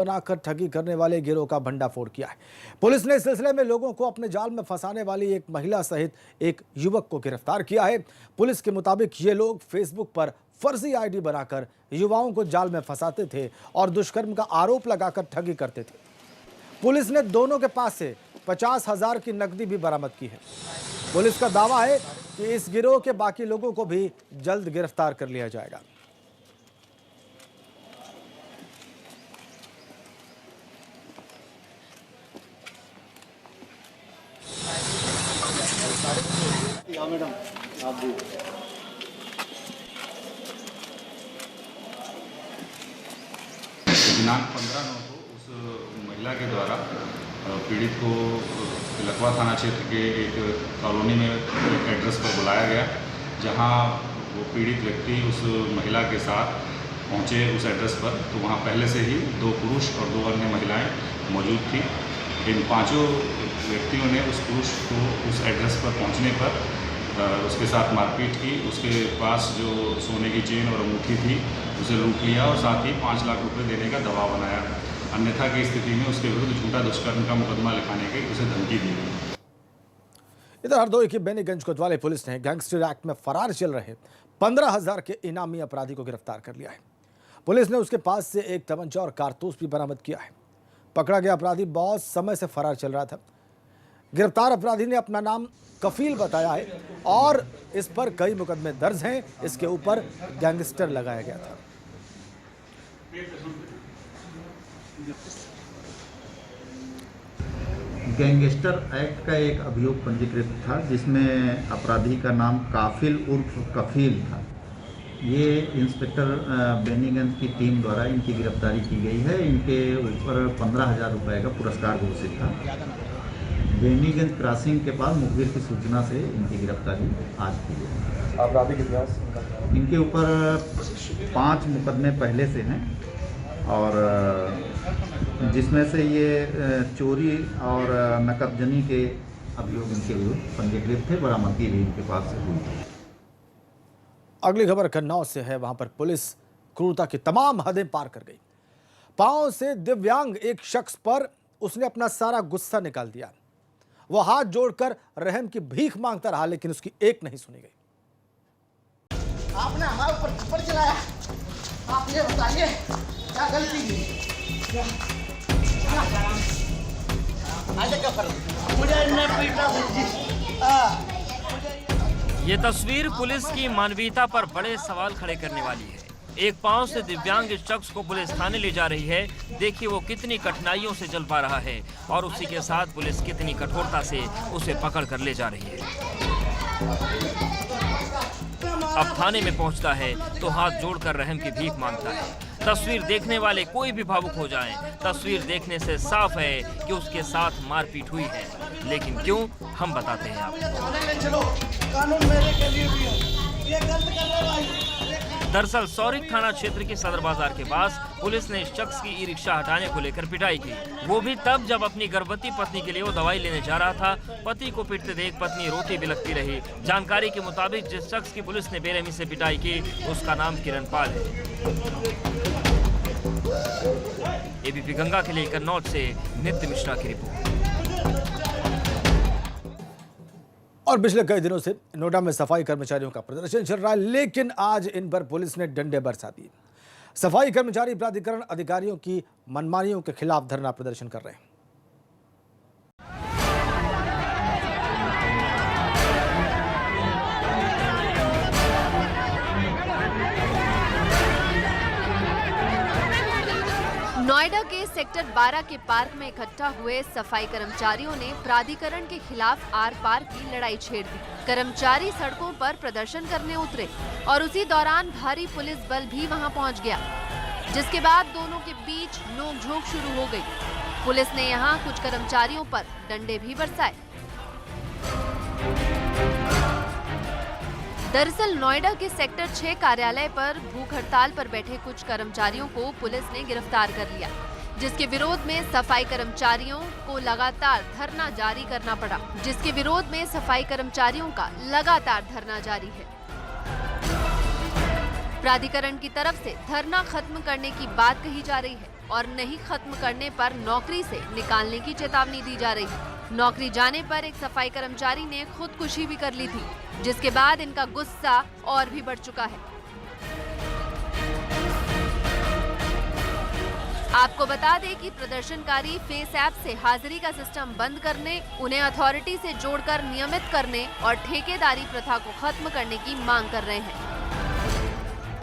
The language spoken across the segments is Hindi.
बनाकर ठगी करने वाले गिरोह का भंडाफोड़ किया है। पुलिस ने इस सिलसिले में लोगों को अपने जाल में फंसाने वाली एक महिला सहित एक युवक को गिरफ्तार किया है। पुलिस के मुताबिक ये लोग फेसबुक पर फर्जी आईडी बनाकर युवाओं को जाल में फंसाते थे और दुष्कर्म का आरोप लगाकर ठगी करते थे। पुलिस ने दोनों के पास से 50,000 की नकदी भी बरामद की है। पुलिस का दावा है कि इस गिरोह के बाकी लोगों को भी जल्द गिरफ्तार कर लिया जाएगा। मैडम आप भी दिनांक 15/9 को उस महिला के द्वारा पीड़ित को लखवा थाना क्षेत्र के एक कॉलोनी में एक एड्रेस पर बुलाया गया, जहां वो पीड़ित व्यक्ति उस महिला के साथ पहुंचे उस एड्रेस पर। तो वहां पहले से ही 2 पुरुष और 2 अन्य महिलाएं मौजूद थी। इन 5 व्यक्तियों ने उस पुरुष को उस एड्रेस पर पहुंचने पर उसके साथ मारपीट की। उसके पास जो सोने की चेन और अंगूठी थी उसे लूट लिया और साथ ही 5 लाख रुपए देने का दबाव बनाया। अन्यथा की स्थिति में उसके विरुद्ध झूठा दुष्कर्म का मुकदमा लिखाने की उसे धमकी दी गई। इधर हरदोई की बेनीगंज कोतवाली पुलिस ने गैंगस्टर एक्ट में फरार चल रहे 15,000 के इनामी अपराधी को गिरफ्तार कर लिया है। पुलिस ने उसके पास से एक तमंचा और कारतूस भी बरामद किया है। पकड़ा गया अपराधी बहुत समय से फरार चल रहा था। गिरफ्तार अपराधी ने अपना नाम कफील बताया है और इस पर कई मुकदमे दर्ज हैं। इसके ऊपर गैंगस्टर लगाया गया था। गैंगस्टर एक्ट का एक अभियोग पंजीकृत था, जिसमें अपराधी का नाम काफिल उर्फ कफील था। ये इंस्पेक्टर बेनीगंज की टीम द्वारा इनकी गिरफ्तारी की गई है। इनके ऊपर 15,000 रुपये का पुरस्कार घोषित था। बेनीगंज क्रॉसिंग के पास मुखबिर की सूचना से इनकी गिरफ्तारी आज की गई। आपराधिक इतिहास इनके ऊपर 5 मुकदमे पहले से हैं और जिसमें से ये चोरी और नकदजनी के अभियोग इनके विरुद्ध पंजीकृत थे। बरामदगी भी इनके पास से हुई। अगली खबर कन्नौज से है। वहां पर पुलिस क्रूरता की तमाम हदें पार कर गई। पांव से दिव्यांग एक शख्स पर उसने अपना सारा गुस्सा निकाल दिया। वो हाथ जोड़कर रहम की भीख मांगता रहा, लेकिन उसकी एक नहीं सुनी गई। आपने हमारे ऊपर थप्पड़ चलाया, आप ये बताइए क्या गलती की? मुझे इन्हें पीटा ये तस्वीर पुलिस की मानवीयता पर बड़े सवाल खड़े करने वाली है। एक पांव से दिव्यांग इस शख्स को पुलिस थाने ले जा रही है। देखिए वो कितनी कठिनाइयों से चल पा रहा है और उसी के साथ पुलिस कितनी कठोरता से उसे पकड़ कर ले जा रही है। अब थाने में पहुंचता है तो हाथ जोड़कर रहम की भीख मांगता है। तस्वीर देखने वाले कोई भी भावुक हो जाएं। तस्वीर देखने से साफ है कि उसके साथ मारपीट हुई है, लेकिन क्यों, हम बताते हैं आपको। कानून मेरे के लिए भी है, ये गलत कर रहे भाई। दरअसल सौरिक थाना क्षेत्र के सदर बाजार के पास पुलिस ने इस शख्स की ई-रिक्शा हटाने को लेकर पिटाई की। वो भी तब जब अपनी गर्भवती पत्नी के लिए वो दवाई लेने जा रहा था। पति को पीटते देख पत्नी रोती बिलखती रही। जानकारी के मुताबिक जिस शख्स की पुलिस ने बेरहमी से पिटाई की उसका नाम किरण पाल है। एबीपी गंगा के लिए कन्नौज से नित्य मिश्रा की रिपोर्ट। और पिछले कई दिनों से नोएडा में सफाई कर्मचारियों का प्रदर्शन चल रहा है, लेकिन आज इन पर पुलिस ने डंडे बरसा दिए। सफाई कर्मचारी प्राधिकरण अधिकारियों की मनमानियों के खिलाफ धरना प्रदर्शन कर रहे हैं। नोएडा के सेक्टर 12 के पार्क में इकट्ठा हुए सफाई कर्मचारियों ने प्राधिकरण के खिलाफ आर पार की लड़ाई छेड़ दी। कर्मचारी सड़कों पर प्रदर्शन करने उतरे और उसी दौरान भारी पुलिस बल भी वहां पहुंच गया, जिसके बाद दोनों के बीच नोकझोंक शुरू हो गई। पुलिस ने यहां कुछ कर्मचारियों पर डंडे भी बरसाए। दरअसल नोएडा के सेक्टर 6 कार्यालय पर भूख हड़ताल पर बैठे कुछ कर्मचारियों को पुलिस ने गिरफ्तार कर लिया, जिसके विरोध में सफाई कर्मचारियों को लगातार धरना जारी करना पड़ा। है। प्राधिकरण की तरफ से धरना खत्म करने की बात कही जा रही है, और नहीं खत्म करने पर नौकरी से निकालने की चेतावनी दी जा रही है। नौकरी जाने पर एक सफाई कर्मचारी ने खुदकुशी भी कर ली थी, जिसके बाद इनका गुस्सा और भी बढ़ चुका है। आपको बता दें कि प्रदर्शनकारी फेस ऐप से हाजिरी का सिस्टम बंद करने, उन्हें अथॉरिटी से जोड़कर नियमित करने और ठेकेदारी प्रथा को खत्म करने की मांग कर रहे हैं।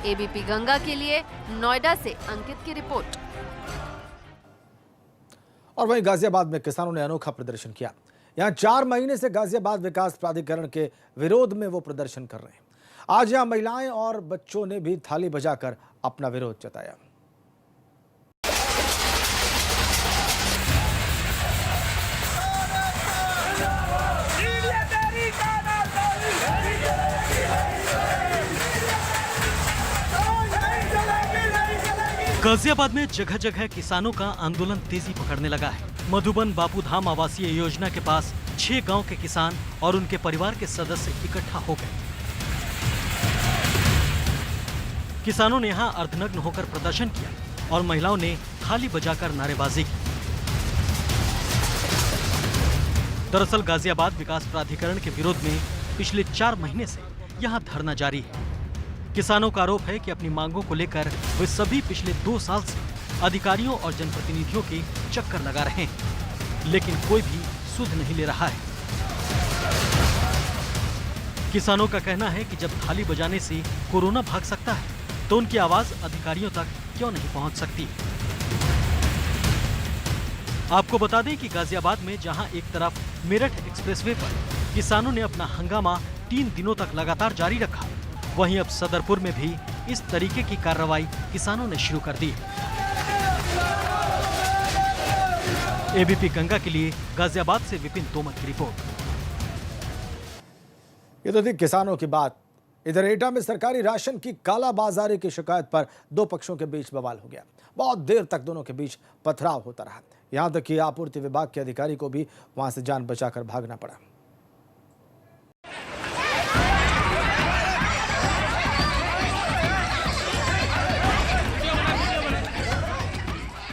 एबीपी गंगा के लिए नोएडा से अंकित की रिपोर्ट। और वहीं गाजियाबाद में किसानों ने अनोखा प्रदर्शन किया। यहां 4 महीने से गाजियाबाद विकास प्राधिकरण के विरोध में वो प्रदर्शन कर रहे हैं। आज यहां महिलाएं और बच्चों ने भी थाली बजाकर अपना विरोध जताया। गाजियाबाद में जगह जगह किसानों का आंदोलन तेजी पकड़ने लगा है। मधुबन बापूधाम आवासीय योजना के पास 6 गांव के किसान और उनके परिवार के सदस्य इकट्ठा हो गए। किसानों ने यहां अर्धनग्न होकर प्रदर्शन किया और महिलाओं ने थाली बजाकर नारेबाजी की। दरअसल गाजियाबाद विकास प्राधिकरण के विरोध में पिछले 4 महीने से यहां धरना जारी है। किसानों का आरोप है कि अपनी मांगों को लेकर वे सभी पिछले 2 साल से अधिकारियों और जनप्रतिनिधियों के चक्कर लगा रहे हैं, लेकिन कोई भी सुध नहीं ले रहा है। किसानों का कहना है कि जब थाली बजाने से कोरोना भाग सकता है, तो उनकी आवाज अधिकारियों तक क्यों नहीं पहुंच सकती। आपको बता दें कि गाजियाबाद में जहां एक तरफ मेरठ एक्सप्रेसवे पर किसानों ने अपना हंगामा 3 दिनों तक लगातार जारी रखा, वहीं अब सदरपुर में भी इस तरीके की कार्रवाई किसानों ने शुरू कर दी। एबीपी गंगा के लिए गाजियाबाद से विपिन तोमर की रिपोर्ट। ये तो थी किसानों की बात। इधर एटा में सरकारी राशन की कालाबाजारी की शिकायत पर 2 पक्षों के बीच बवाल हो गया। बहुत देर तक दोनों के बीच पथराव होता रहा। यहां तक कि आपूर्ति विभाग के अधिकारी को भी वहां से जान बचाकर भागना पड़ा।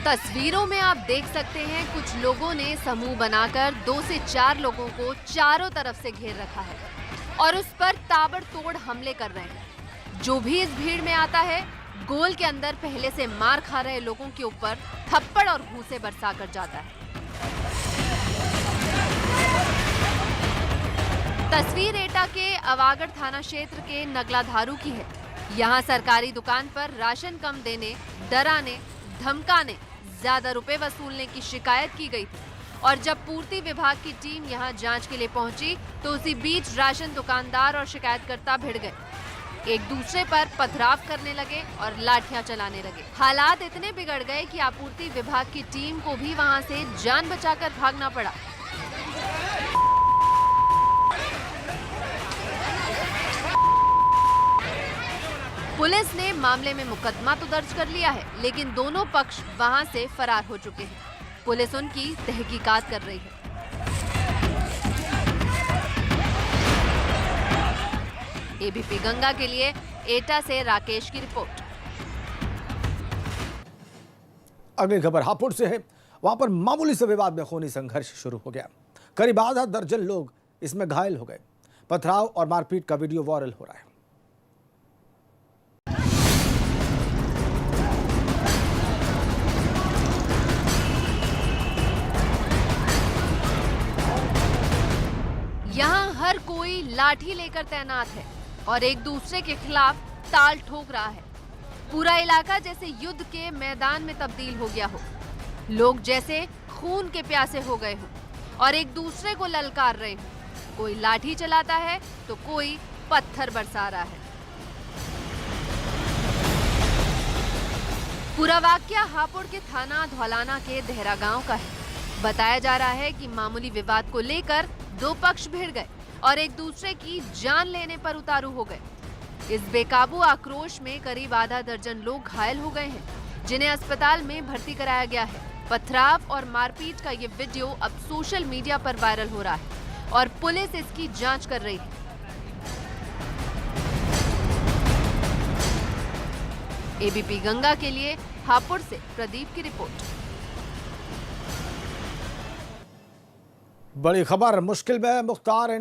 तस्वीरों में आप देख सकते हैं कुछ लोगों ने समूह बनाकर 2 से 4 लोगों को चारों तरफ से घेर रखा है और उस पर ताबड़तोड़ हमले कर रहे हैं। जो भी इस भीड़ में आता है, गोल के अंदर पहले से मार खा रहे लोगों के ऊपर थप्पड़ और घूंसे बरसा कर जाता है। तस्वीर एटा के अवागढ़ थाना क्षेत्र के नगलाधारू की है। यहाँ सरकारी दुकान पर राशन कम देने, डराने, धमकाने, ज्यादा रुपए वसूलने की शिकायत की गई थी और जब पूर्ति विभाग की टीम यहां जांच के लिए पहुंची तो उसी बीच राशन दुकानदार और शिकायतकर्ता भिड़ गए, एक दूसरे पर पथराव करने लगे और लाठियां चलाने लगे। हालात इतने बिगड़ गए कि आपूर्ति विभाग की टीम को भी वहां से जान बचाकर भागना पड़ा। पुलिस ने मामले में मुकदमा तो दर्ज कर लिया है, लेकिन दोनों पक्ष वहां से फरार हो चुके हैं। पुलिस उनकी तहकीकात कर रही है। एबीपी गंगा के लिए एटा से राकेश की रिपोर्ट। अगली खबर हापुड़ से है। वहां पर मामूली से विवाद में खूनी संघर्ष शुरू हो गया। करीब आधा दर्जन लोग इसमें घायल हो गए। पथराव और मारपीट का वीडियो वायरल हो रहा है। यहाँ हर कोई लाठी लेकर तैनात है और एक दूसरे के खिलाफ ताल ठोक रहा है। पूरा इलाका जैसे युद्ध के मैदान में तब्दील हो गया हो। लोग जैसे खून के प्यासे हो गए हो और एक दूसरे को ललकार रहे हो। कोई लाठी चलाता है तो कोई पत्थर बरसा रहा है। पूरा वाकया हापुड़ के थाना धौलाना के देहरा गांव का है। बताया जा रहा है कि मामूली विवाद को लेकर 2 पक्ष भिड़ गए और एक दूसरे की जान लेने पर उतारू हो गए। इस बेकाबू आक्रोश में करीब आधा दर्जन लोग घायल हो गए हैं, जिन्हें अस्पताल में भर्ती कराया गया है। पथराव और मारपीट का ये वीडियो अब सोशल मीडिया पर वायरल हो रहा है और पुलिस इसकी जांच कर रही है। एबीपी गंगा के लिए हापुड़ से प्रदीप की रिपोर्ट। बड़ी खबर, मुश्किल में मुख्तार